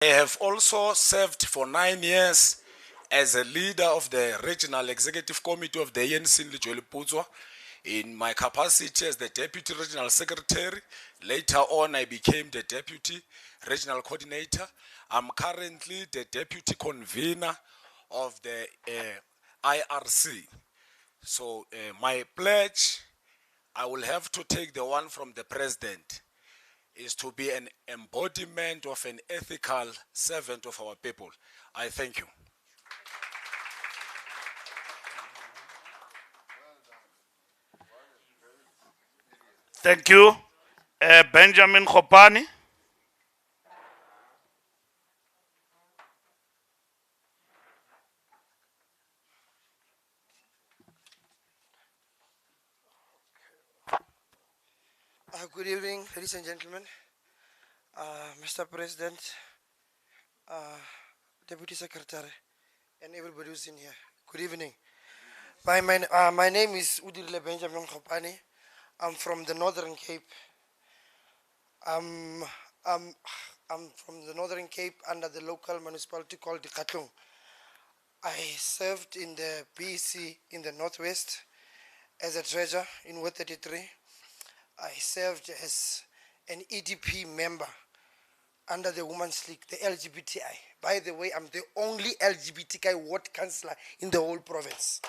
I have also served for 9 years as a leader of the Regional Executive Committee of the ANC in Lijoliputswa. In my capacity as the Deputy Regional Secretary, later on I became the Deputy Regional Coordinator. I'm currently the Deputy Convener of the IRC. So my pledge, I will have to take the one from the President, is to be an embodiment of an ethical servant of our people. I thank you. Thank you. Benjamin Khopani. Good evening, ladies and gentlemen. Mr. President, Deputy Secretary, and everybody who's in here. Good evening. My name is Udirile Benjamin Khopani. I'm from the Northern Cape. I'm from the Northern Cape under the local municipality called Dikatlung. I served in the BEC in the Northwest as a treasurer in Ward 33. I served as an EDP member under the Women's League, the LGBTI. By the way, I'm the only LGBTI ward councillor in the whole province.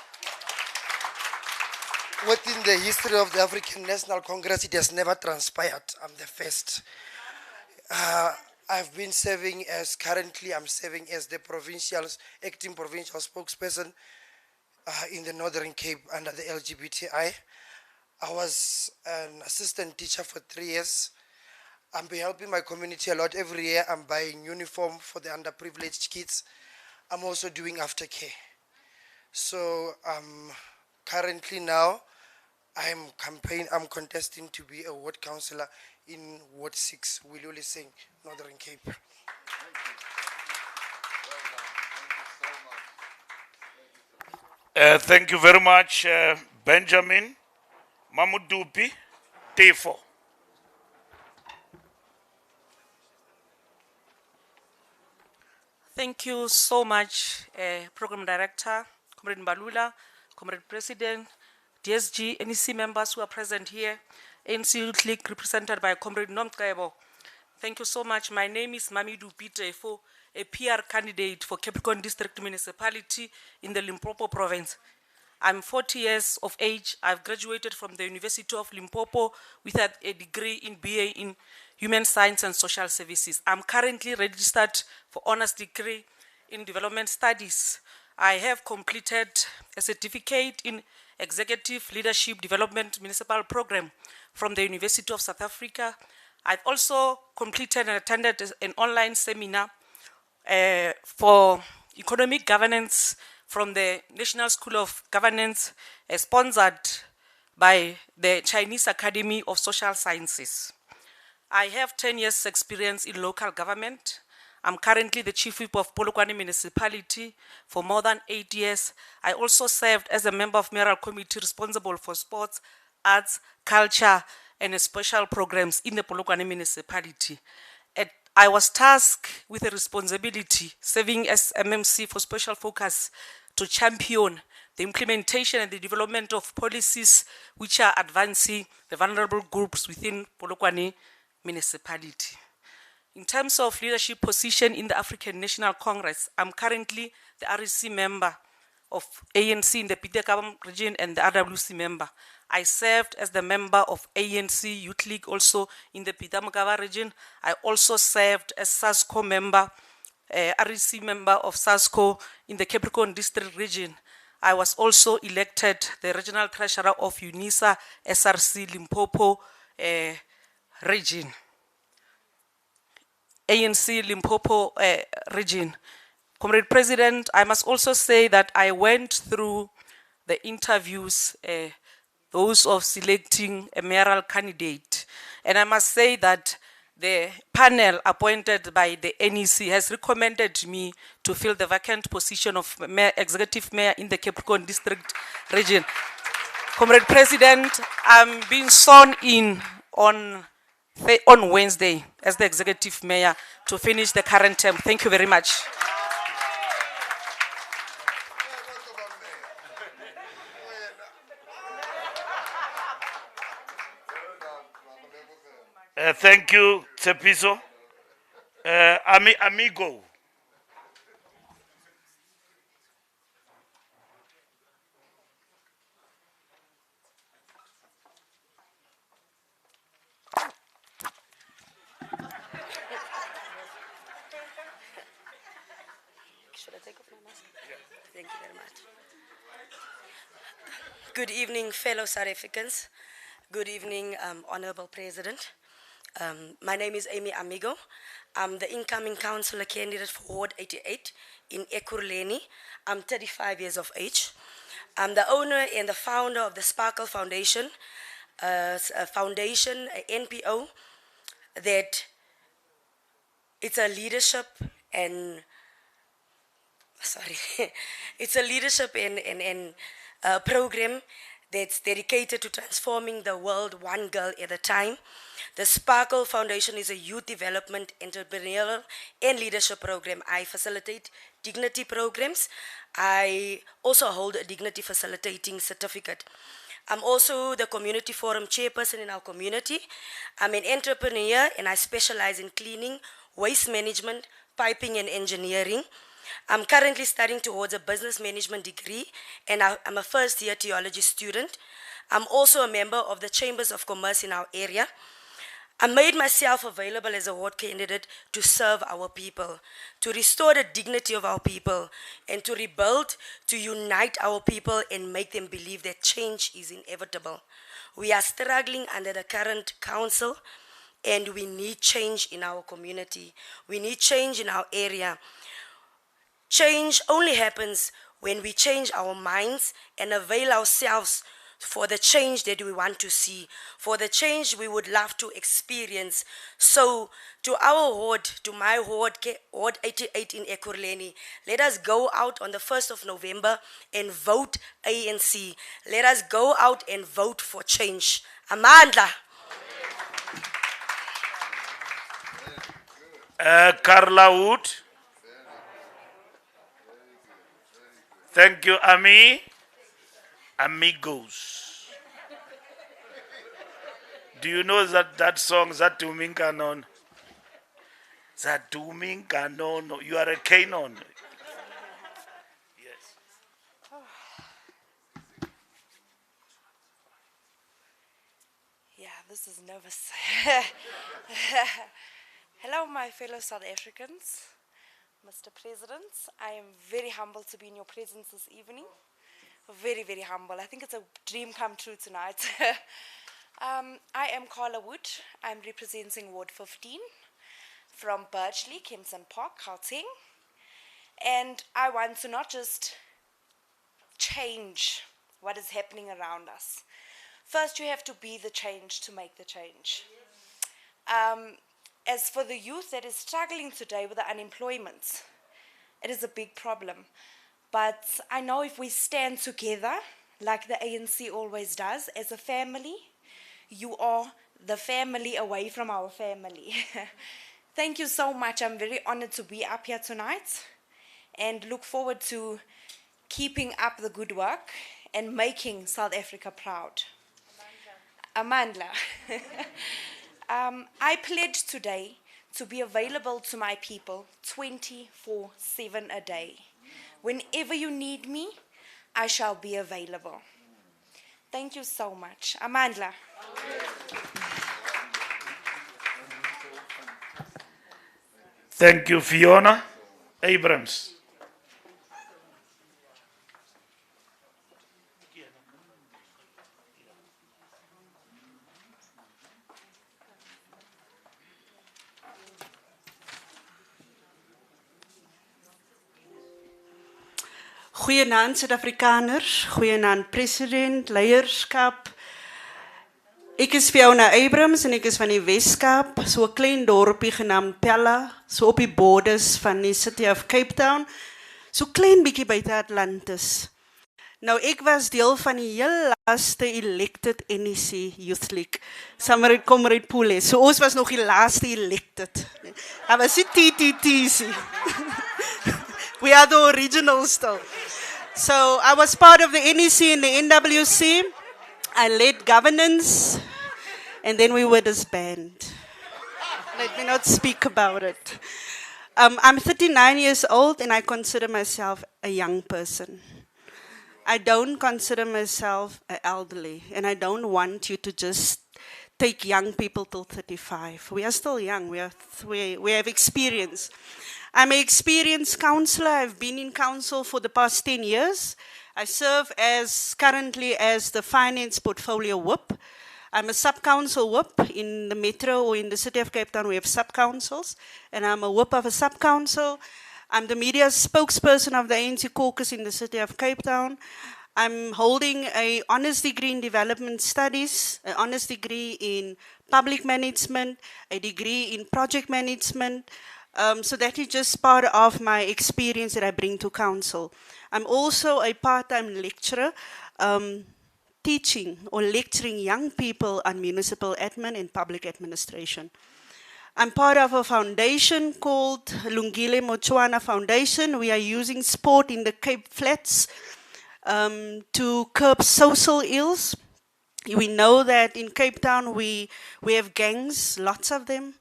Within the history of the African National Congress, it has never transpired. I'm the first. I've been serving as, currently I'm serving as the acting provincial spokesperson in the Northern Cape under the LGBTI. I was an assistant teacher for 3 years. I'm been helping my community a lot. Every year I'm buying uniform for the underprivileged kids. I'm also doing aftercare. So currently now I'm contesting to be a ward councillor in Ward 6, Wiluli Singh, Northern Cape. Thank you very much, Benjamin. Mamudupi, T4. Thank you so much, Program Director, Comrade Mbalula, Comrade President, DSG, NEC members who are present here, ANC Youth League represented by Comrade Nomkebo. Thank you so much. My name is Mamidou Pitefo, a PR candidate for Capricorn District Municipality in the Limpopo Province. I'm 40 years of age. I've graduated from the University of Limpopo with a degree in BA in Human Science and Social Services. I'm currently registered for honors degree in Development Studies. I have completed a certificate in Executive Leadership Development Municipal Program from the University of South Africa. I've also completed and attended an online seminar for economic governance from the National School of Governance, sponsored by the Chinese Academy of Social Sciences. I have 10 years experience in local government. I'm currently the Chief Whip of Polokwane Municipality for more than 8 years. I also served as a member of Mayoral Committee responsible for sports, arts, culture, and special programs in the Polokwane Municipality. I was tasked with a responsibility, serving as MMC for special focus to champion the implementation and the development of policies which are advancing the vulnerable groups within Polokwane Municipality. In terms of leadership position in the African National Congress, I'm currently the REC member of ANC in the Pitekabam region and the RWC member. I served as the member of ANC Youth League also in the Pitamagawa region. I also served as SASCO member, REC member of SASCO in the Capricorn District region. I was also elected the regional treasurer of UNISA SRC Limpopo region. ANC Limpopo region. Comrade President, I must also say that I went through the interviews, those of selecting a mayoral candidate. And I must say that the panel appointed by the NEC has recommended me to fill the vacant position of executive mayor in the Capricorn District region. Comrade President, I'm being sworn in on on Wednesday as the executive mayor to finish the current term. Thank you very much. Thank you, Tsepiso. Amigo. Should I take off my mask? Thank you very much. Good evening, fellow South Africans. Good evening, Honorable President. My name is Amy Amigo. I'm the incoming councillor candidate for Ward 88 in Ekurhuleni. I'm 35 years of age. I'm the owner and the founder of the Sparkle Foundation, a NPO, that it's a leadership and it's a leadership and program that's dedicated to transforming the world one girl at a time. The Sparkle Foundation is a youth development, entrepreneurial, and leadership program. I facilitate dignity programs. I also hold a dignity facilitating certificate. I'm also the community forum chairperson in our community. I'm an entrepreneur and I specialize in cleaning, waste management, piping, and engineering. I'm currently studying towards a business management degree, and I'm a first-year theology student. I'm also a member of the Chambers of Commerce in our area. I made myself available as a ward candidate to serve our people, to restore the dignity of our people, and to rebuild, to unite our people and make them believe that change is inevitable. We are struggling under the current council, and we need change in our community. We need change in our area. Change only happens when we change our minds and avail ourselves for the change that we want to see, for the change we would love to experience. So to our ward, to my ward, Ward 88 in Ekurhuleni, let us go out on the 1st of November and vote ANC. Let us go out and vote for change. Amandla. Carla Wood. Thank you, Amigos. Do you know that song, Zatuminkanon? Zatuminkanon. You are a canon. Yes. Yeah, this is nervous. Hello, my fellow South Africans. Mr. President, I am very humbled to be in your presence this evening. Very, very humble. I think it's a dream come true tonight. I am Carla Wood. I'm representing Ward 15 from Birchley, Kempton Park, Gauteng. And I want to not just change what is happening around us. First, you have to be the change to make the change. As for the youth that is struggling today with the unemployment, it is a big problem. But I know if we stand together, like the ANC always does, as a family, you are the family away from our family. Thank you so much. I'm very honored to be up here tonight and look forward to keeping up the good work and making South Africa proud. Amandla. I pledge today to be available to my people 24/7 a day. Whenever you need me, I shall be available. Thank you so much. Amandla. Thank you, Fiona Abrams. Goeienaand Suid-Afrikaners, goeienaand president, leierskap. Ek is Fiona Abrams en ek is van die Weskaap, so 'n klein dorpie genaamd Pella, so op die borders van die City of Cape Town, so klein bietjie buite Atlantis. Nou, ek was deel van die heel laaste elected NEC Youth League. Saam met Comrade Pule. So ons was nog die laaste elected. Hy was die TTT's. We are the original still. So I was part of the NEC and the NWC. I led governance. And then we were disbanded. Let me not speak about it. I'm 39 years old and I consider myself a young person. I don't consider myself an elderly, and I don't want you to just take young people till 35. We are still young. We have experience. I'm an experienced counselor. I've been in council for the past 10 years. I serve currently as the finance portfolio whip. I'm a sub-council whip in the metro or in the city of Cape Town. We have sub-councils, and I'm a whip of a sub-council. I'm the media spokesperson of the ANC caucus in the city of Cape Town. I'm holding an honours degree in development studies, an honours degree in public management, a degree in project management. So that is just part of my experience that I bring to council. I'm also a part-time lecturer, teaching or lecturing young people on municipal admin and public administration. I'm part of a foundation called Lungile Mochwana Foundation. We are using sport in the Cape Flats to curb social ills. We know that in Cape Town we have gangs, lots of them.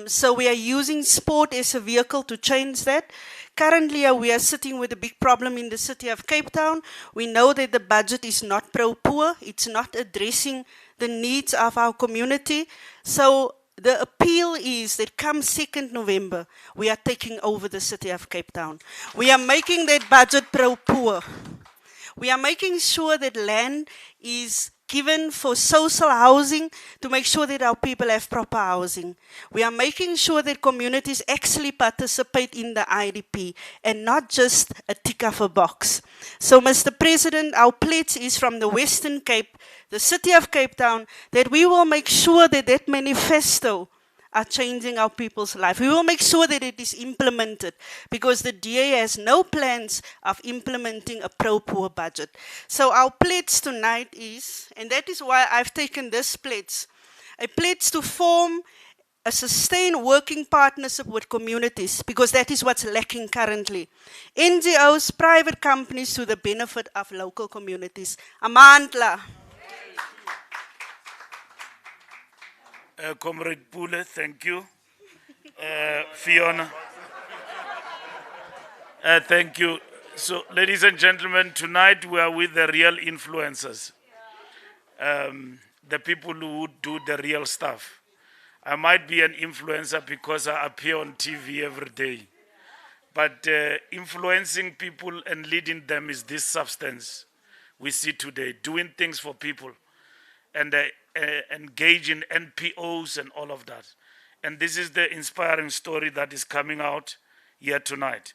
So we are using sport as a vehicle to change that. Currently, we are sitting with a big problem in the city of Cape Town. We know that the budget is not pro-poor. It's not addressing the needs of our community. So the appeal is that come 2nd November, we are taking over the city of Cape Town. We are making that budget pro-poor. We are making sure that land is given for social housing to make sure that our people have proper housing. We are making sure that communities actually participate in the IDP and not just a tick of a box. So, Mr. President, our pledge is from the Western Cape, the city of Cape Town, that we will make sure that that manifesto are changing our people's life. We will make sure that it is implemented because the DA has no plans of implementing a pro-poor budget. So our pledge tonight is, and that is why I've taken this pledge, a pledge to form a sustained working partnership with communities because that is what's lacking currently. NGOs, private companies to the benefit of local communities. Amandla. Comrade Pule, thank you. Fiona. Thank you. So, ladies and gentlemen, tonight we are with the real influencers. The people who do the real stuff. I might be an influencer because I appear on TV every day. But influencing people and leading them is this substance we see today, doing things for people and engage in NPOs and all of that. And this is the inspiring story that is coming out here tonight.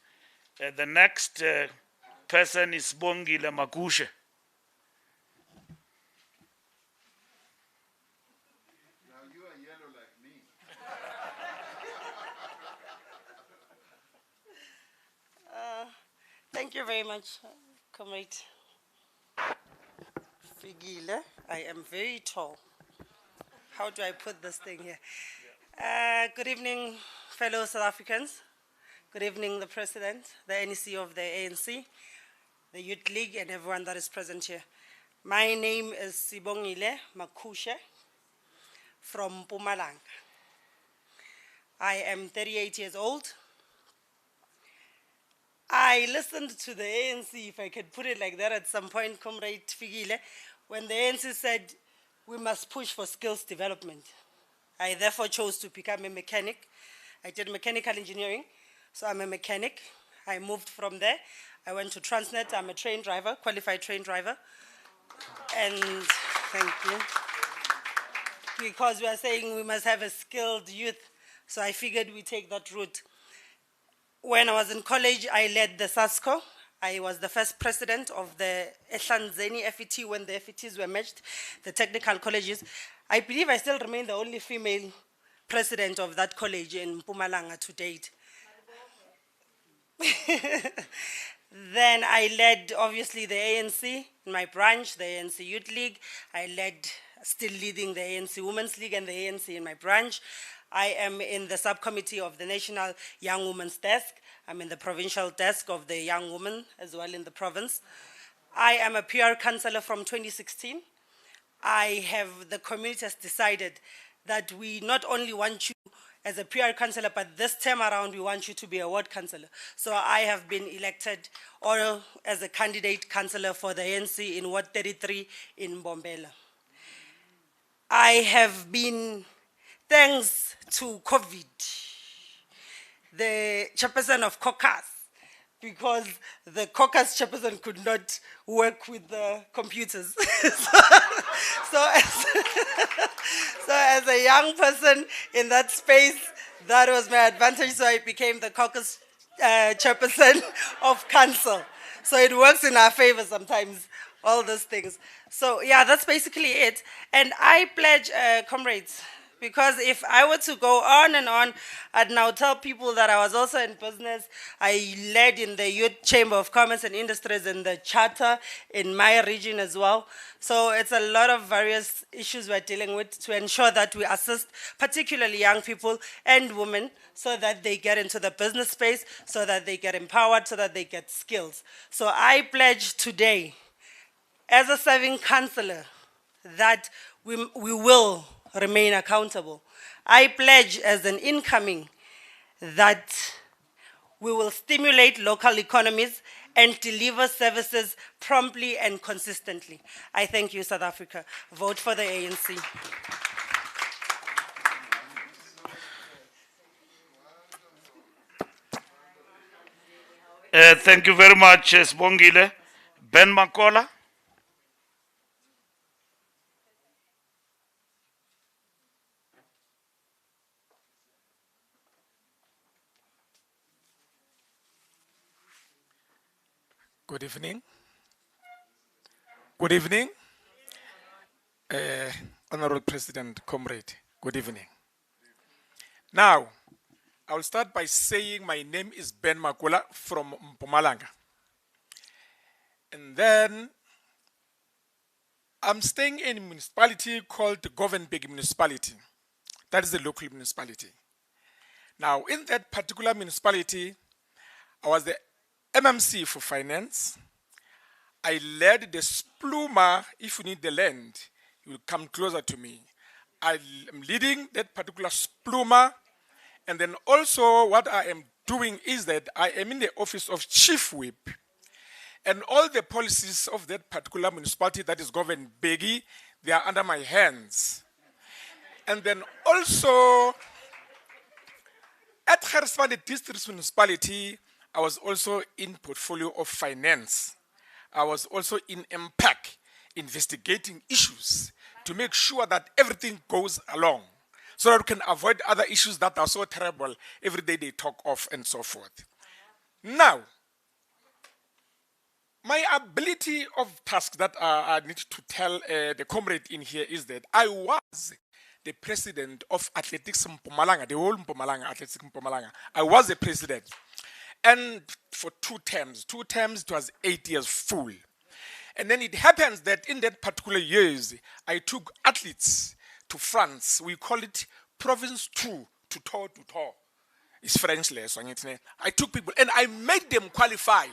The next person is Bongile Makushe. Now you are yellow like me. Thank you very much, Comrade Figile. I am very tall. How do I put this thing here? Good evening, fellow South Africans. Good evening, the President, the NEC of the ANC, the Youth League, and everyone that is present here. My name is Sibongile Makushe from Mpumalanga. I am 38 years old. I listened to the ANC, if I could put it like that, at some point, Comrade Figile, when the ANC said, we must push for skills development. I therefore chose to become a mechanic. I did mechanical engineering, so I'm a mechanic. I moved from there. I went to Transnet. I'm a train driver, qualified train driver. And thank you. Because we are saying we must have a skilled youth, so I figured we take that route. When I was in college, I led the SASCO. I was the first president of the Ehlanzeni FET when the FETs were merged, the technical colleges. I believe I still remain the only female president of that college in Mpumalanga to date. Then I led, obviously, the ANC in my branch, the ANC Youth League. I led, still leading the ANC Women's League and the ANC in my branch. I am in the subcommittee of the National Young Women's Desk. I'm in the provincial desk of the young women as well in the province. I am a PR councillor from 2016. The community has decided that we not only want you as a PR councillor, but this time around we want you to be a ward councillor. So I have been elected or as a candidate councillor for the ANC in Ward 33 in Bombela. I have been, thanks to COVID, the chairperson of caucus, because the caucus chairperson could not work with the computers. so as a young person in that space, that was my advantage, so I became the caucus chairperson of council. So it works in our favor sometimes, all those things. So yeah, that's basically it. And I pledge, comrades, because if I were to go on and on, I'd now tell people that I was also in business. I led in the Youth Chamber of Commerce and Industries and the charter in my region as well. So it's a lot of various issues we're dealing with to ensure that we assist particularly young people and women so that they get into the business space, so that they get empowered, so that they get skills. So I pledge today, as a serving councillor, that we will remain accountable. I pledge as an incoming that we will stimulate local economies and deliver services promptly and consistently. I thank you, South Africa. Vote for the ANC. Thank you very much, Sibongile. Ben Makola. Good evening. Good evening. Honorable President, comrade, good evening. Now, I will start by saying my name is Ben Makola from Mpumalanga. And then I'm staying in a municipality called Govenbeg Municipality. That is the local municipality. Now, in that particular municipality, I was the MMC for finance. I led the spluma. If you need the land, you will come closer to me. I am leading that particular spluma. And then also what I am doing is that I am in the office of chief whip. And all the policies of that particular municipality that is governed Begi, they are under my hands. And then also at Harrismande District Municipality, I was also in portfolio of finance. I was also in MPAC, investigating issues to make sure that everything goes along so that we can avoid other issues that are so terrible. Every day they talk of and so forth. Now, my ability of task that I need to tell the comrade in here is that I was the president of Athletics Mpumalanga, the whole Mpumalanga, Athletics Mpumalanga. I was the president. And for 2 terms, it was 8 years full. And then it happens that in that particular years, I took athletes to France. We call it Province 2 to tour. It's French lesson. I took people and I made them qualified.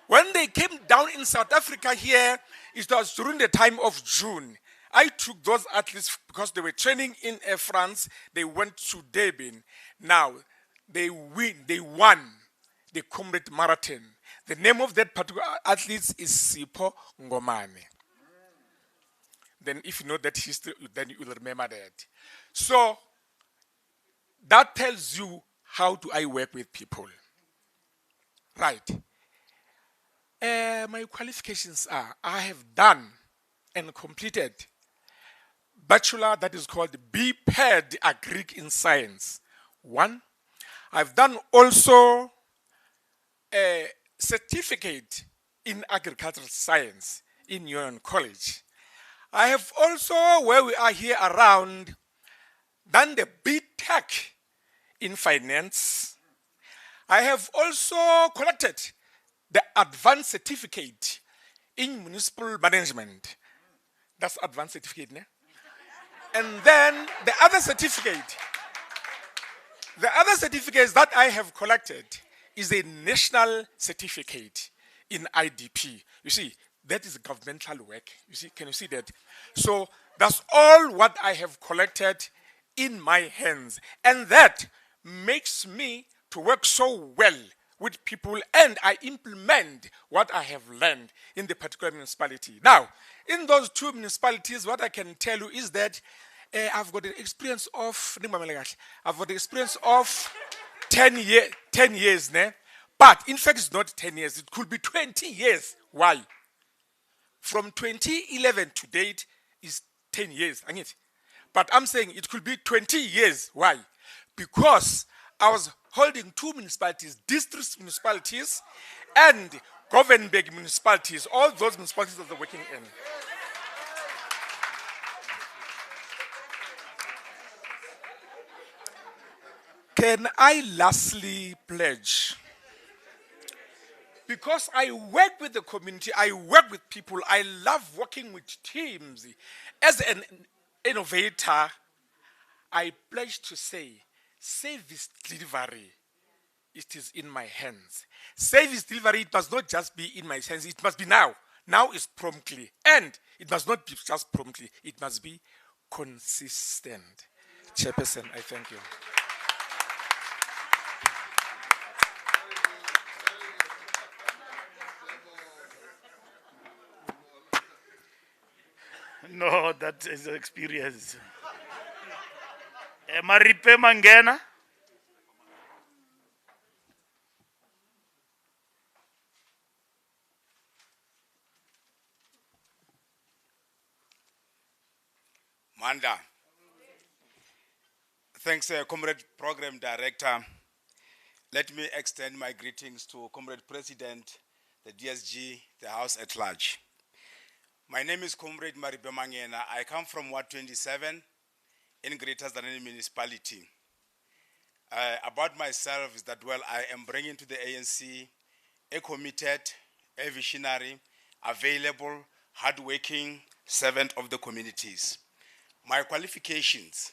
When they came down in South Africa here, it was during the time of June. I took those athletes because they were training in France. They went to Durban. Now, they won the Comrade Marathon. The name of that particular athlete is Sipho Ngomane. Then if you know that history, then you will remember that. So, that tells you how do I work with people. Right. My qualifications are, I have done and completed bachelor that is called BPed Agric in Science. 1. I've done also a certificate in agricultural science in Union College. I have also, where we are here around, done the BTech in finance. I have also collected the advanced certificate in municipal management. That's advanced certificate, ne? And then the other certificate that I have collected is a national certificate in IDP. You see, that is governmental work. You see, can you see that? So that's all what I have collected in my hands. And that makes me to work so well with people, and I implement what I have learned in the particular municipality. Now, in those two municipalities, what I can tell you is that I've got the experience of 10 years, ne? But in fact, it's not 10 years. It could be 20 years. Why? From 2011 to date is 10 years. But I'm saying it could be 20 years. Why? Because I was holding two municipalities, district municipalities and Governberg municipalities, all those municipalities that are working in. Can I lastly pledge? Because I work with the community, I work with people, I love working with teams. As an innovator, I pledge to say, service delivery, it is in my hands. Service delivery, it must not just be in my hands, it must be now. Now is promptly. And it must not be just promptly, it must be consistent. Chairperson, I thank you. No, that is experience. Maripe Mangena. Manda. Thanks, Comrade Program Director. Let me extend my greetings to Comrade President, the DSG, the House at large. My name is Comrade Maripe Mangena. I come from Ward 27 in Greater Zanani Municipality. About myself is that, well, I am bringing to the ANC a committed, a visionary, available, hardworking servant of the communities. My qualifications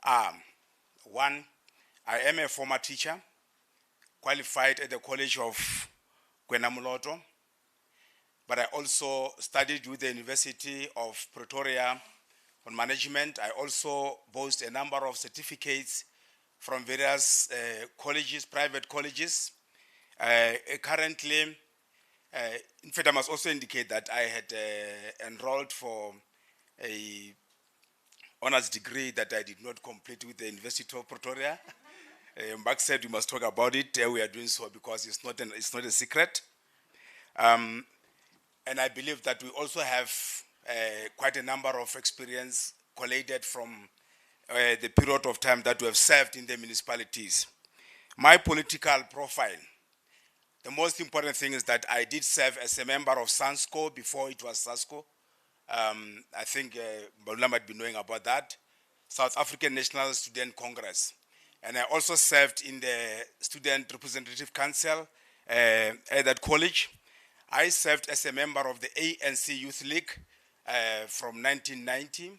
are, one, I am a former teacher, qualified at the College of Kwenamuloto, but I also studied with the University of Pretoria on management. I also boast a number of certificates from various colleges, private colleges. Currently, in fact, I must also indicate that I had enrolled for a honors degree that I did not complete with the University of Pretoria. Mark said we must talk about it. We are doing so because it's not a secret. And I believe that we also have quite a number of experience collated from the period of time that we have served in the municipalities. My political profile, the most important thing is that I did serve as a member of SANSCO before it was SASCO. I think Balula might be knowing about that. South African National Student Congress. And I also served in the Student Representative Council at that college. I served as a member of the ANC Youth League from 1990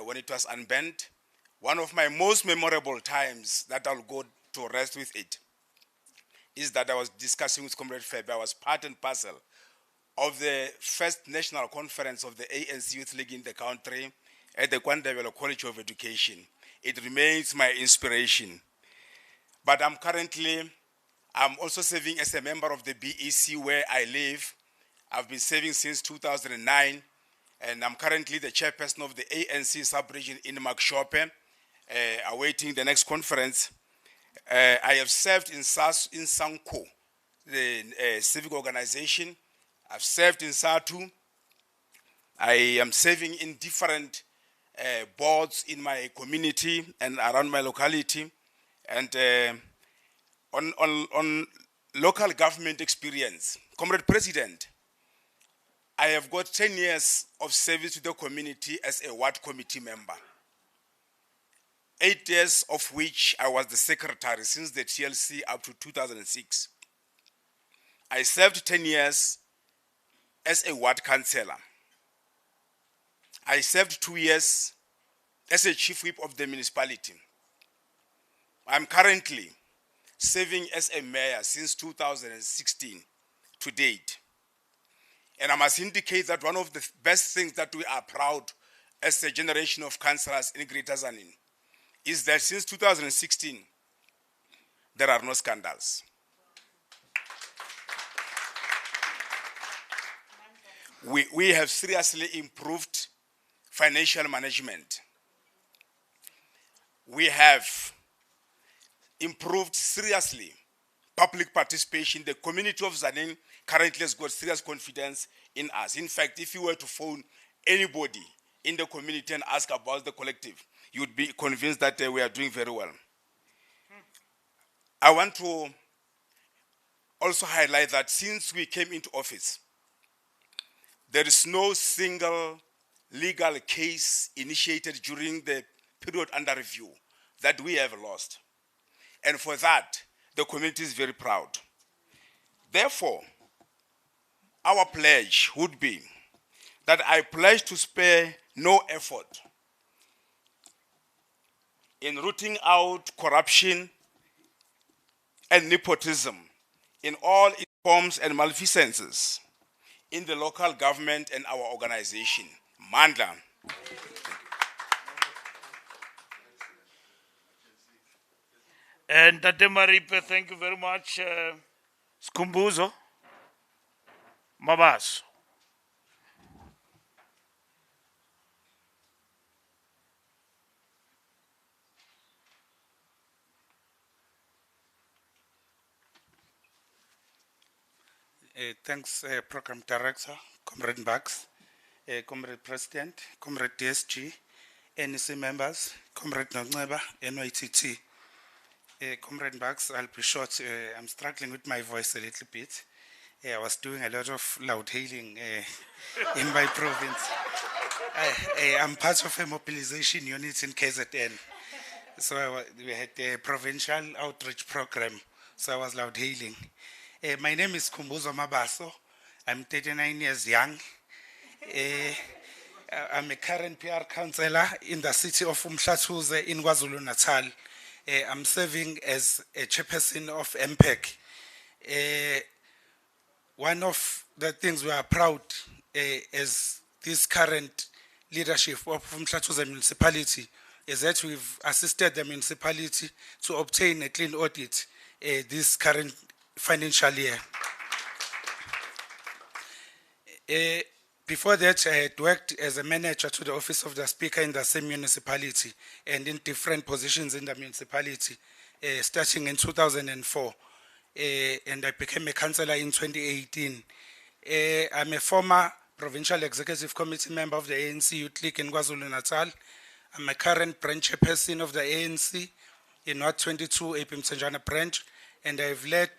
when it was unbanned. One of my most memorable times that I'll go to rest with it is that I was discussing with Comrade Febe. I was part and parcel of the first national conference of the ANC Youth League in the country at the Kwandebele College of Education. It remains my inspiration. But I'm also serving as a member of the BEC where I live. I've been serving since 2009, and I'm currently the chairperson of the ANC sub-region in Makshope, awaiting the next conference. I have served in Sanko, the civic organization. I've served in SATU. I am serving in different boards in my community and around my locality. And on local government experience, Comrade President, I have got 10 years of service to the community as a ward committee member. 8 years of which I was the secretary since the TLC up to 2006. I served 10 years as a ward councillor. I served 2 years as a chief whip of the municipality. I'm currently serving as a mayor since 2016 to date. And I must indicate that one of the best things that we are proud as a generation of councillors in Greater Zanin is that since 2016, there are no scandals. We have seriously improved financial management. We have improved seriously public participation. The community of Zanin currently has got serious confidence in us. In fact, if you were to phone anybody in the community and ask about the collective, you would be convinced that we are doing very well. I want to also highlight that since we came into office, there is no single legal case initiated during the period under review that we have lost. And for that, the community is very proud. Therefore, our pledge would be that I pledge to spare no effort in rooting out corruption and nepotism in all its forms and malfeasances in the local government and our organization, Mandla. And Tate Maripe, thank you very much. Skumbuzo, Mabaso. Thanks, Program Director, Comrade Bax, Comrade President, Comrade DSG, NEC members, Comrade Nongeba, NYTT. Comrade Bax, I'll be short. I'm struggling with my voice a little bit. I was doing a lot of loud hailing in my province. I'm part of a mobilization unit in KZN. So we had a provincial outreach program, so I was loud hailing. My name is Kumbuzo Mabaso. I'm 39 years young. I'm a current PR councillor in the city of Umhlathuze in KwaZulu-Natal. I'm serving as a chairperson of MPEC. One of the things we are proud as this current leadership of Umhlathuze municipality is that we've assisted the municipality to obtain a clean audit this current financial year. Before that, I had worked as a manager to the office of the speaker in the same municipality and in different positions in the municipality, starting in 2004. And I became a councillor in 2018. I'm a former provincial executive committee member of the ANC Youth League in KwaZulu-Natal. I'm a current branch chairperson of the ANC in North 22 AP Mtsenjana branch, and I've led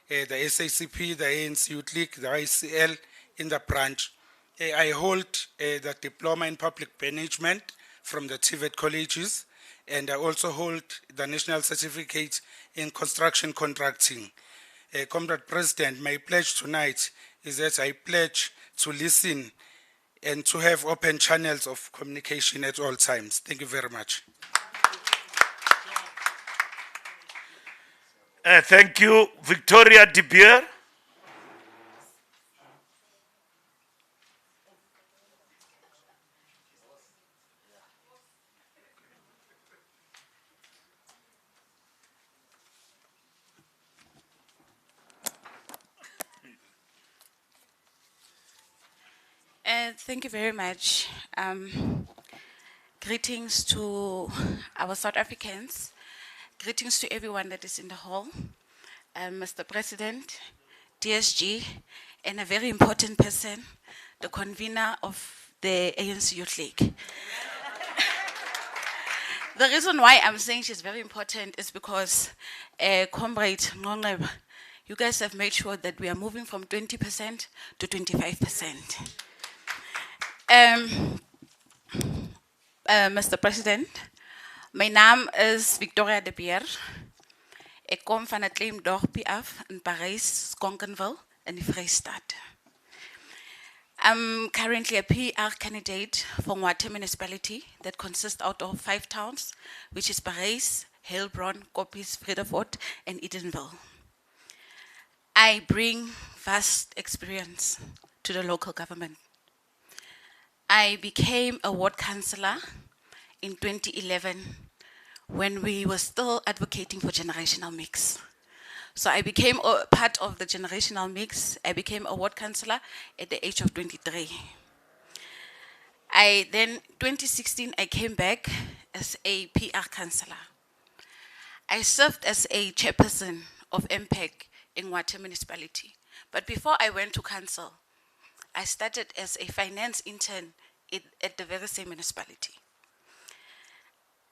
the SACP, the ANC Youth League, the ICL in the branch. I hold the diploma in public management from the TVET colleges, and I also hold the national certificate in construction contracting. Comrade President, my pledge tonight is that I pledge to listen and to have open channels of communication at all times. Thank you very much. Thank you, Victoria De Beer. Thank you very much. Greetings to our South Africans. Greetings to everyone that is in the hall. Mr. President, DSG, and a very important person, the convener of the ANC Youth League. The reason why I'm saying she's very important is because, Comrade Nongeba, you guys have made sure that we are moving from 20% to 25%. Mr. President, my name is Victoria De Beer. Ik kom van het klein dorpje af in Parijs, Skonkenville, in Vrystaat. I'm currently a PR candidate for Ngwathe municipality that consists out of 5 towns, which is Parys, Heilbron, Koppes, Vredefort, and Edenville. I bring vast experience to the local government. I became a ward councillor in 2011 when we were still advocating for generational mix. So I became a part of the generational mix. I became a ward councillor at the age of 23. Then 2016, I came back as a PR councillor. I served as a chairperson of MPEG in Ngwathe municipality. But before I went to council, I started as a finance intern at the very same municipality.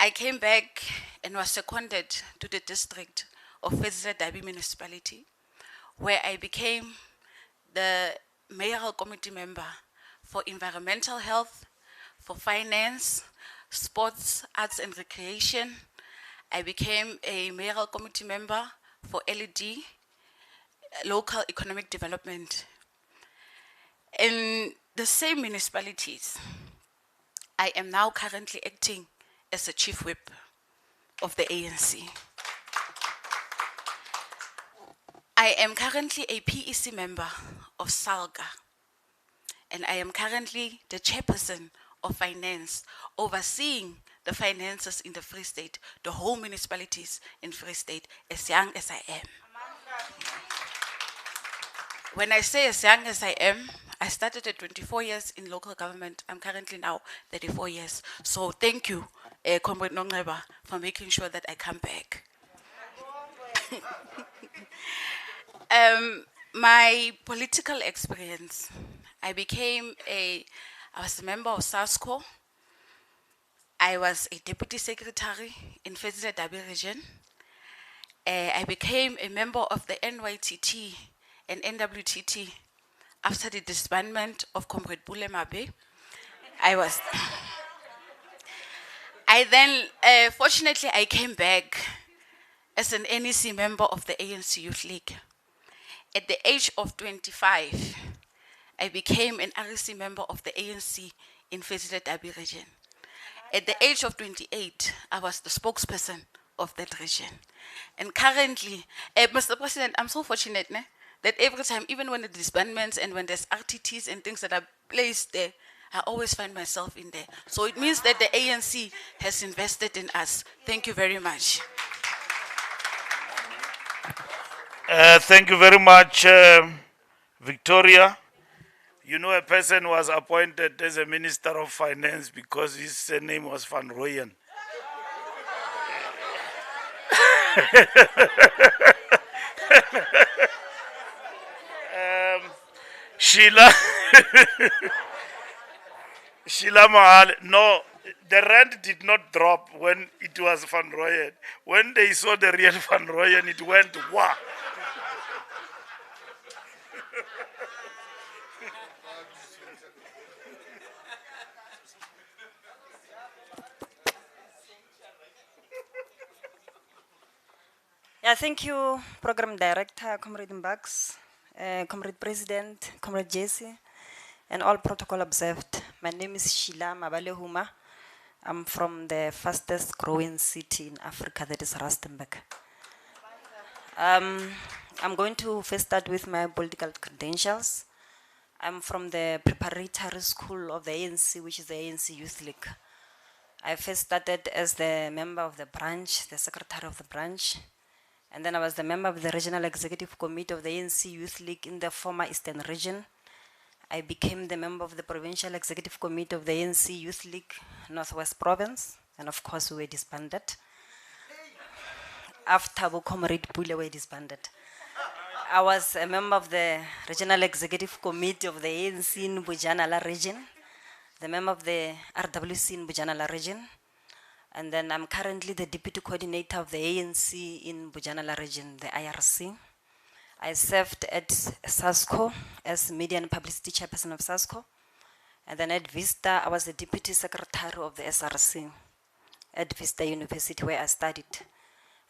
I came back and was seconded to the district of Vredefort municipality, where I became the mayoral committee member for environmental health, for finance, sports, arts and recreation. I became a mayoral committee member for LED, local economic development. In the same municipalities, I am now currently acting as a chief whip of the ANC. I am currently a PEC member of SALGA, and I am currently the chairperson of finance, overseeing the finances in the Free State, the whole municipalities in Free State, as young as I am. When I say as young as I am, I started at 24 years in local government. I'm currently now 34 years. So thank you, Comrade Nongeba, for making sure that I come back. My political experience, I was a member of SASCO. I was a deputy secretary in Vredefort region. I became a member of the NYTT and NWTT after the disbandment of Comrade Bule Mabe. Fortunately, I came back as an NEC member of the ANC Youth League. At the age of 25, I became an REC member of the ANC in Vredefort region. At the age of 28, I was the spokesperson of that region. And currently, Mr. President, I'm so fortunate that every time, even when the disbandments and when there's RTTs and things that are placed there, I always find myself in there. So it means that the ANC has invested in us. Thank you very much. Thank you very much, Victoria. You know, a person was appointed as a Minister of Finance because his surname was Van Rooyen. Sheila Mahal, no, the rand did not drop when it was Van Rooyen. When they saw the real Van Rooyen, it went wah. Yeah, thank you, Program Director, Comrade Mbax, Comrade President, Comrade Jesse, and all protocol observed. My name is Sheila Mabalehuma. I'm from the fastest growing city in Africa, that is Rustenburg. I'm going to first start with my political credentials. I'm from the preparatory school of the ANC, which is the ANC Youth League. I first started as the member of the branch, the secretary of the branch. And then I was the member of the Regional Executive Committee of the ANC Youth League in the former Eastern region. I became the member of the Provincial Executive Committee of the ANC Youth League, Northwest Province. And of course, we were disbanded. After Comrade Bule were disbanded. I was a member of the Regional Executive Committee of the ANC in Bujanala region, the member of the RWC in Bujanala region. And then I'm currently the deputy coordinator of the ANC in Bujanala region, the IRC. I served at SASCO as media and publicity chairperson of SASCO. And then at Vista, I was the deputy secretary of the SRC at Vista University, where I studied.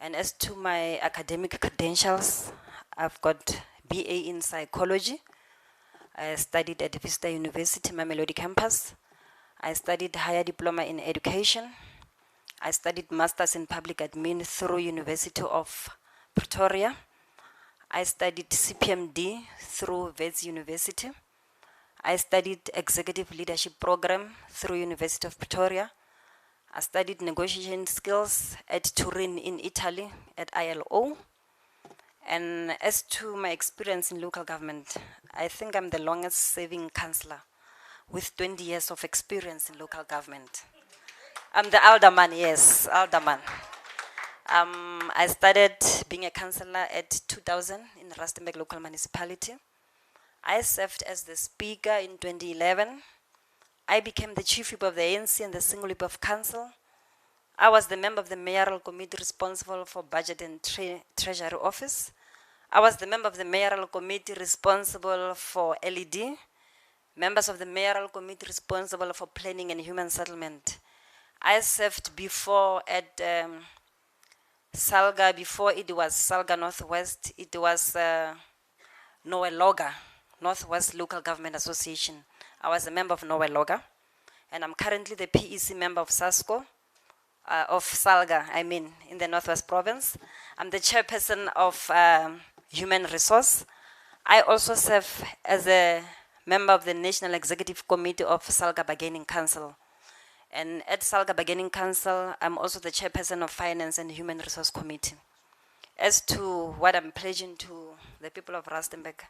And as to my academic credentials, I've got BA in psychology. I studied at Vista University, Mamelodi campus. I studied higher diploma in education. I studied masters in public admin through University of Pretoria. I studied CPMD through Wits University. I studied executive leadership program through University of Pretoria. I studied negotiation skills at Turin in Italy at ILO. And as to my experience in local government, I think I'm the longest serving councillor with 20 years of experience in local government. I'm the alderman, yes, alderman. I started being a councillor at 2000 in Rustenburg local municipality. I served as the speaker in 2011. I became the chief whip of the ANC and the single whip of council. I was the member of the mayoral committee responsible for budget and treasury office. I was the member of the mayoral committee responsible for LED, members of the mayoral committee responsible for planning and human settlement. I served before at Salga, before it was Salga Northwest, it was Noweloga, Northwest Local Government Association. I was a member of Noweloga, and I'm currently the PEC member of SASCO, of Salga, in the Northwest Province. I'm the chairperson of Human Resource. I also serve as a member of the National Executive Committee of Salga Bargaining Council. And at Salga Bargaining Council, I'm also the chairperson of Finance and Human Resource Committee. As to what I'm pledging to the people of Rustenburg,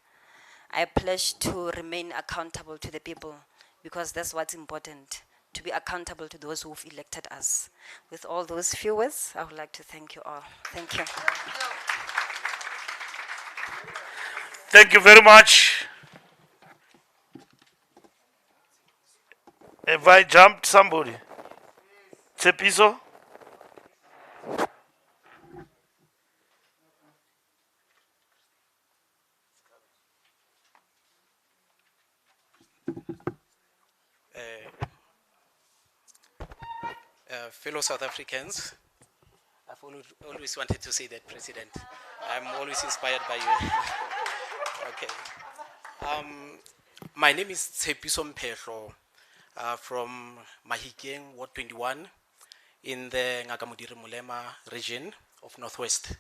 I pledge to remain accountable to the people, because that's what's important, to be accountable to those who've elected us. With all those few words, I would like to thank you all. Thank you. Thank you very much. Have I jumped somebody? Tsepiso? Fellow South Africans, I've always wanted to say that, President. I'm always inspired by you. Okay. My name is Tshepiso Mphehlo, from Mahikeng, Ward 21, in the Ngakamudiri Mulema region of Northwest.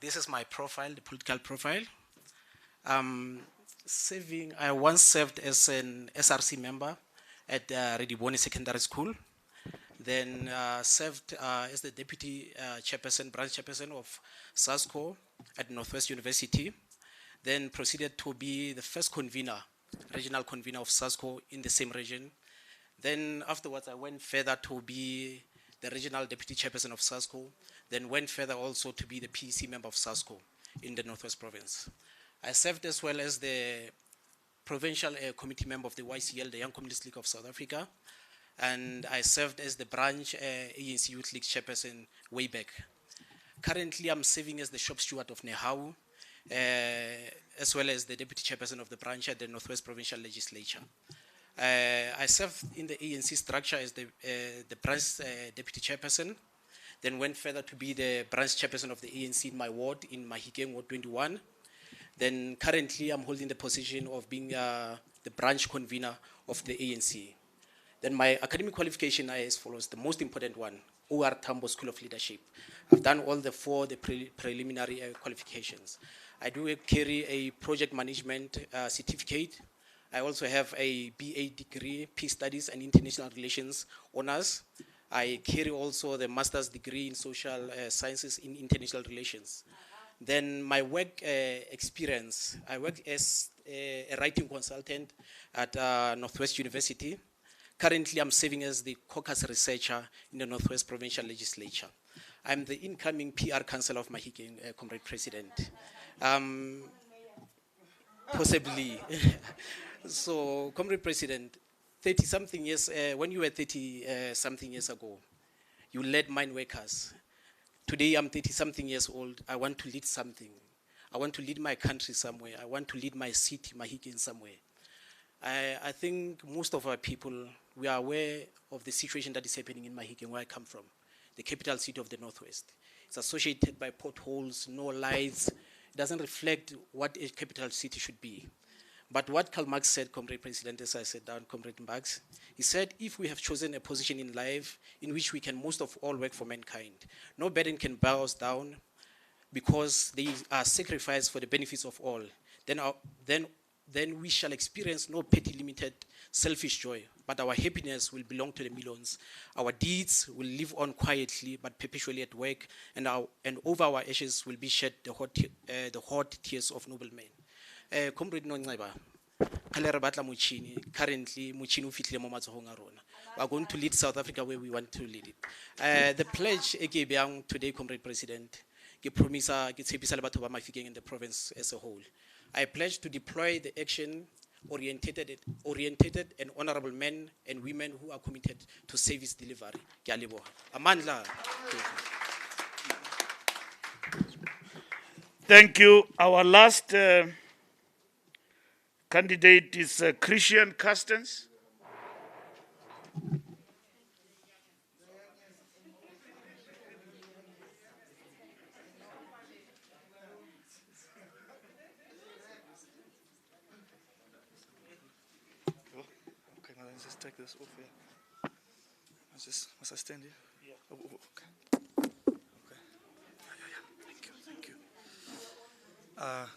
This is my profile, the political profile. I once served as an SRC member at Redibone Secondary School. Then served as the deputy chairperson, branch chairperson of SASCO at Northwest University. Then proceeded to be the first convener, regional convener of SASCO in the same region. Then afterwards, I went further to be the regional deputy chairperson of SASCO. Then went further also to be the PEC member of SASCO in the Northwest Province. I served as well as the provincial committee member of the YCL, the Young Communist League of South Africa. And I served as the branch ANC Youth League chairperson way back. Currently, I'm serving as the shop steward of Nehau, as well as the deputy chairperson of the branch at the Northwest Provincial Legislature. I served in the ANC structure as the branch deputy chairperson, then went further to be the branch chairperson of the ANC in my ward, in Mahikeng, Ward 21. Then currently, I'm holding the position of being the branch convener of the ANC. Then my academic qualification are as follows. The most important one, OR Tambo School of Leadership. I've done all the preliminary qualifications. I do carry a project management certificate. I also have a BA degree, Peace Studies and International Relations honors. I carry also the master's degree in social sciences in international relations. Then my work experience, I work as a writing consultant at Northwest University. Currently, I'm serving as the caucus researcher in the Northwest Provincial Legislature. I'm the incoming PR councillor of Mahikeng, Comrade President. Possibly. So, Comrade President, 30-something years, when you were 30-something years ago, you led mine workers. Today, I'm 30-something years old. I want to lead something. I want to lead my country somewhere. I want to lead my city, Mahikeng, somewhere. I think most of our people, we are aware of the situation that is happening in Mahikeng, where I come from, the capital city of the Northwest. It's associated by potholes, no lights, it doesn't reflect what a capital city should be. But what Karl Marx said, Comrade President, as I said down, Comrade Marx, he said, if we have chosen a position in life in which we can most of all work for mankind, no burden can bow us down because they are sacrificed for the benefits of all, then we shall experience no petty, limited, selfish joy, but our happiness will belong to the millions. Our deeds will live on quietly but perpetually at work, and over our ashes will be shed the hot tears of noble men. Comrade Nongceba, khale re batla motšhini, currently motšhini o fihlile mo matsogong a rona. We are going to lead South Africa where we want to lead it. The pledge e ke beang today, Comrade President, ke promisa, ke tshepisa le batho ba Mafikeng in the province as a whole. I pledge to deploy the action-oriented and honorable men and women who are committed to service delivery. Ke a leboha. Amandla. Thank you. Our last candidate is Christian Castens. Okay, now let's just take this off here. Must I stand here? Yeah. Oh, okay. Okay. Thank you.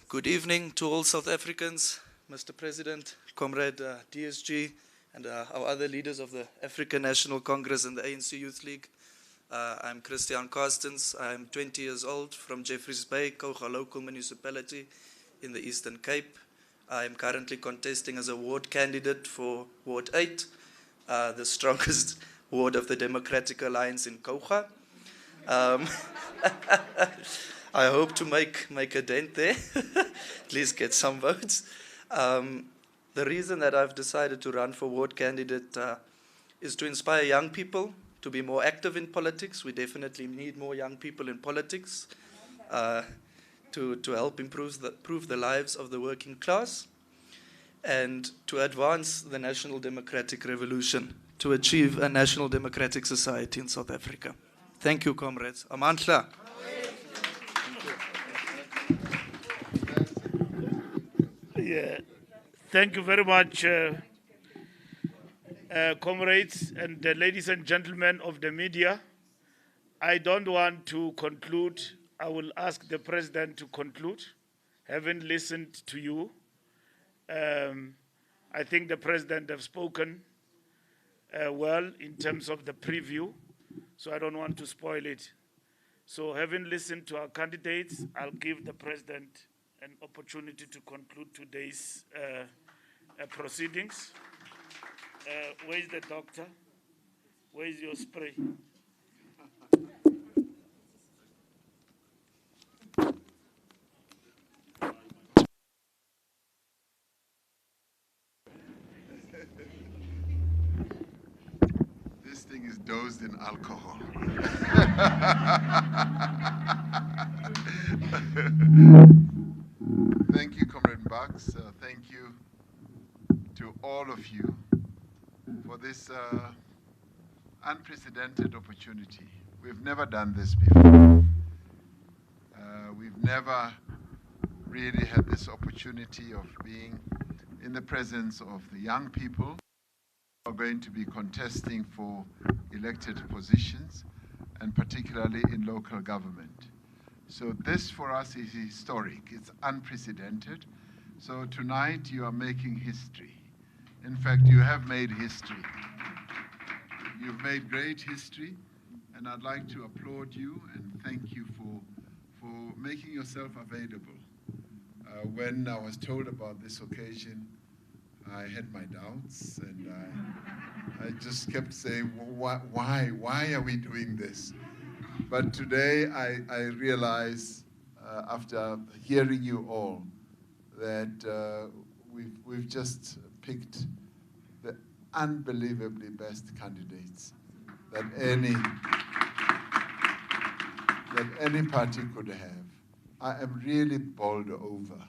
Good evening to all South Africans, Mr. President, Comrade DSG, and our other leaders of the African National Congress and the ANC Youth League. I'm Christian Carstens. I'm 20 years old from Jeffreys Bay, Kouga local municipality in the Eastern Cape. I'm currently contesting as a ward candidate for Ward 8, the strongest ward of the Democratic Alliance in Kouga. I hope to make a dent there, at least get some votes. The reason that I've decided to run for ward candidate is to inspire young people to be more active in politics. We definitely need more young people in politics to help improve the lives of the working class and to advance the national democratic revolution, to achieve a national democratic society in South Africa. Thank you, comrades. Amandla. Yeah. Thank you very much, comrades and ladies and gentlemen of the media. I don't want to conclude. I will ask the president to conclude, having listened to you. I think the president has spoken well in terms of the preview, so I don't want to spoil it. So having listened to our candidates, I'll give the president an opportunity to conclude today's proceedings. Where is the doctor? Where is your spray? This thing is dosed in alcohol. Thank you, Comrade Bucks. Thank you to all of you for this unprecedented opportunity. We've never done this before. We've never really had this opportunity of being in the presence of the young people who are going to be contesting for elected positions, and particularly in local government. So this for us is historic, it's unprecedented. So tonight you are making history. In fact, you have made history. You've made great history, and I'd like to applaud you and thank you for making yourself available. When I was told about this occasion, I had my doubts, and I just kept saying, why are we doing this? But today I realize, after hearing you all, that we've just picked the unbelievably best candidates that any party could have. I am really bowled over,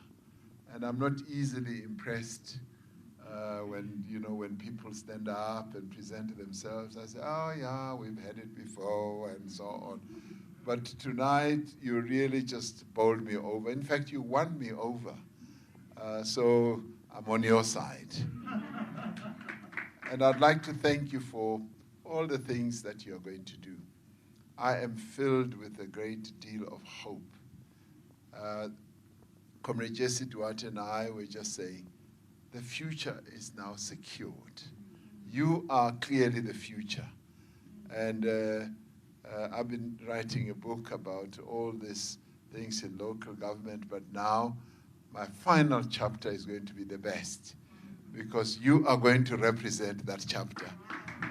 and I'm not easily impressed when people stand up and present themselves. I say, oh yeah, we've had it before and so on. But tonight, you really just bowled me over. In fact, you won me over. So I'm on your side. And I'd like to thank you for all the things that you're going to do. I am filled with a great deal of hope. Comrade Jesse Duarte and I were just saying, the future is now secured. You are clearly the future. And I've been writing a book about all these things in local government, but now my final chapter is going to be the best, because you are going to represent that chapter.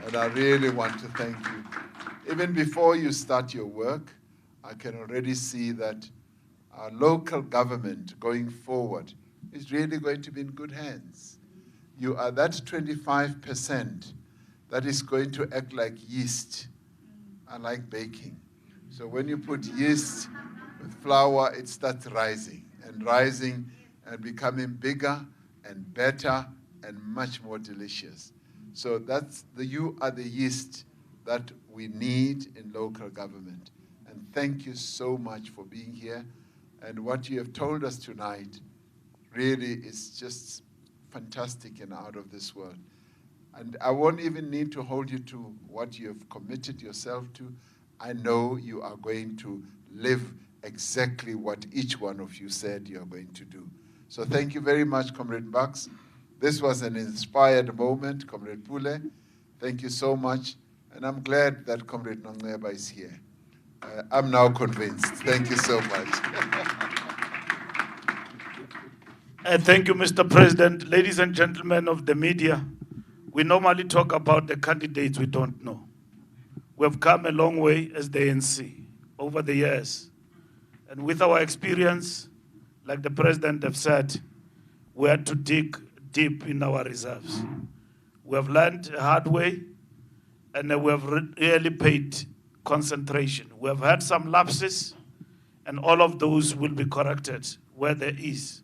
And I really want to thank you. Even before you start your work, I can already see that our local government going forward is really going to be in good hands. You are that 25% that is going to act like yeast. I like baking. So when you put yeast with flour, it starts rising and becoming bigger and better and much more delicious. So you are the yeast that we need in local government. And thank you so much for being here. And what you have told us tonight really is just fantastic and out of this world. And I won't even need to hold you to what you have committed yourself to. I know you are going to live exactly what each one of you said you are going to do. So thank you very much, Comrade Bucks. This was an inspired moment, Comrade Pule. Thank you so much. And I'm glad that Comrade Nongeba is here. I'm now convinced. Thank you so much. Thank you, Mr. President. Ladies and gentlemen of the media, we normally talk about the candidates we don't know. We have come a long way as the ANC over the years. And with our experience, like the President have said, we had to dig deep in our reserves. We have learned a hard way, and we have really paid concentration. We have had some lapses, and all of those will be corrected where there is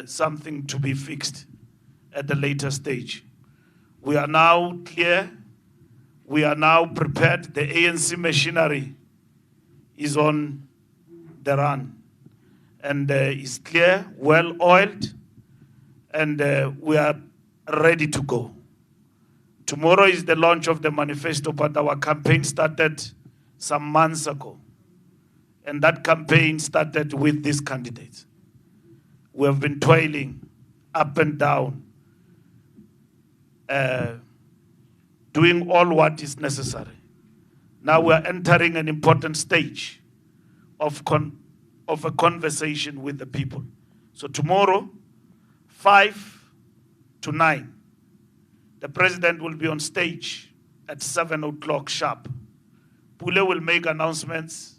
something to be fixed at the later stage. We are now clear. We are now prepared. The ANC machinery is on the run and is clear, well-oiled, and we are ready to go. Tomorrow is the launch of the manifesto, but our campaign started some months ago. And that campaign started with these candidates. We have been toiling up and down, doing all what is necessary. Now we are entering an important stage of a conversation with the people. So tomorrow, 5 to 9, the President will be on stage at 7 o'clock sharp. Pule will make announcements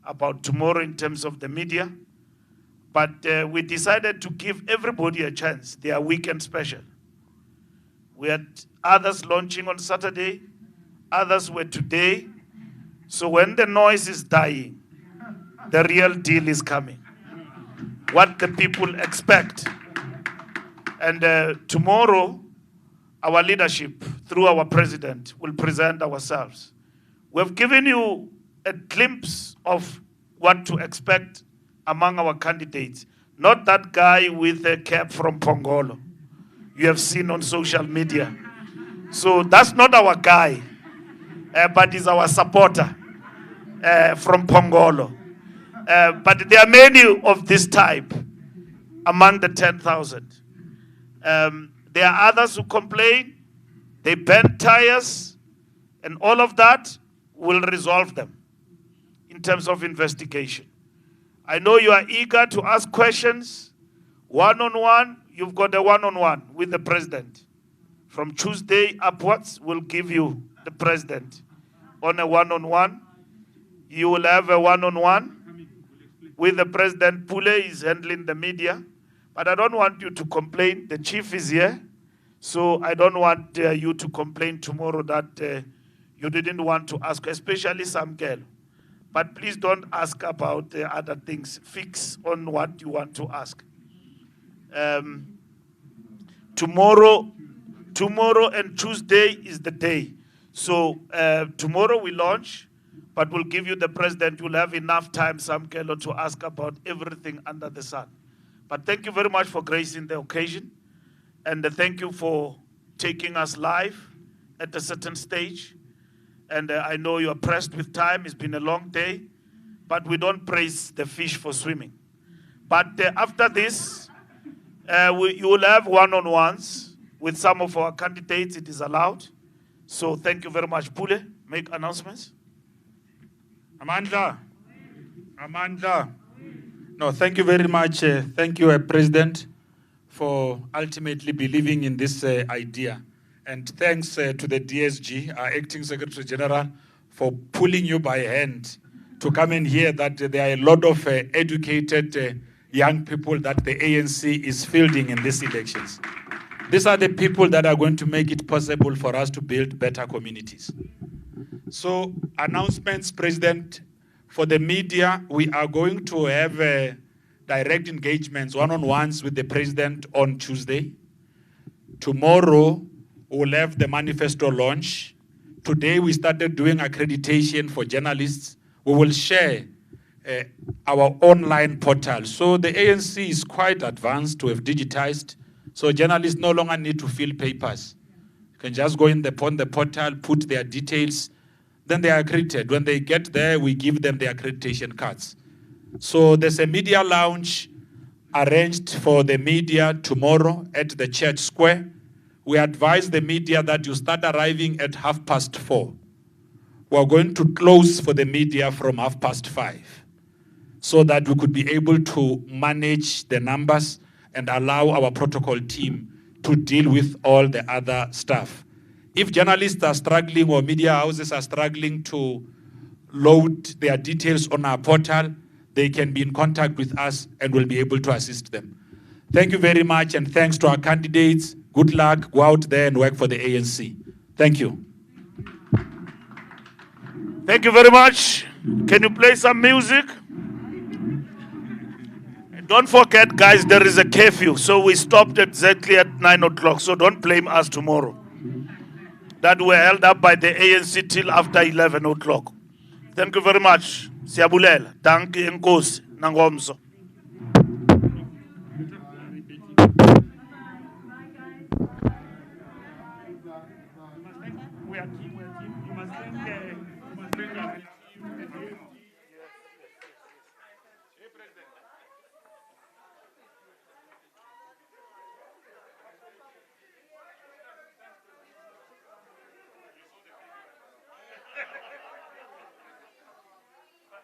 about tomorrow in terms of the media, but we decided to give everybody a chance. They are weekend special. We had others launching on Saturday, others were today. So when the noise is dying, the real deal is coming. What the people expect. And tomorrow, our leadership, through our president, will present ourselves. We've given you a glimpse of what to expect among our candidates. Not that guy with a cap from Pongolo you have seen on social media. So that's not our guy, but he's our supporter from Pongolo. But there are many of this type among the 10,000. There are others who complain, they burn tires, and all of that will resolve them in terms of investigation. I know you are eager to ask questions. One-on-one, you've got a one-on-one with the president. From Tuesday upwards, we'll give you the president on a one-on-one. You will have a one-on-one with the president. Pule is handling the media. But I don't want you to complain. The chief is here. So I don't want you to complain tomorrow that you didn't want to ask, especially some girl. But please don't ask about other things. Fix on what you want to ask. Tomorrow and Tuesday is the day. So tomorrow we launch. but we'll give you the president. You'll have enough time, Samkelo, to ask about everything under the sun. But thank you very much for gracing the occasion. And thank you for taking us live at a certain stage. And I know you are pressed with time. It's been a long day. But we don't praise the fish for swimming. But after this, you will have one-on-ones with some of our candidates. It is allowed. So thank you very much. Pule, make announcements. Amandla. No, thank you very much. Thank you, President, for ultimately believing in this idea. And thanks to the DSG, our Acting Secretary General, for pulling you by hand to come and hear that there are a lot of educated young people that the ANC is fielding in these elections. These are the people that are going to make it possible for us to build better communities. So, announcements, President. For the media, we are going to have direct engagements, one-on-ones with the President on Tuesday. Tomorrow, we'll have the manifesto launch. Today, we started doing accreditation for journalists. We will share our online portal. So the ANC is quite advanced to have digitized. So journalists no longer need to fill papers. You can just go on the portal, put their details, then they are accredited. When they get there, we give them the accreditation cards. So there's a media lounge arranged for the media tomorrow at the Church Square. We advise the media that you start arriving at 4:30. We're going to close for the media from 5:30 so that we could be able to manage the numbers and allow our protocol team to deal with all the other stuff. If journalists are struggling or media houses are struggling to load their details on our portal, they can be in contact with us and we'll be able to assist them. Thank you very much, and thanks to our candidates. Good luck. Go out there and work for the ANC. Thank you. Thank you very much. Can you play some music? Don't forget, guys, there is a curfew, so we stopped exactly at 9 o'clock, so don't blame us tomorrow. That were held up by the ANC till after 11 o'clock. Thank you very much. Siyabulela. Danke enkosi nangomso. We are team. You must thank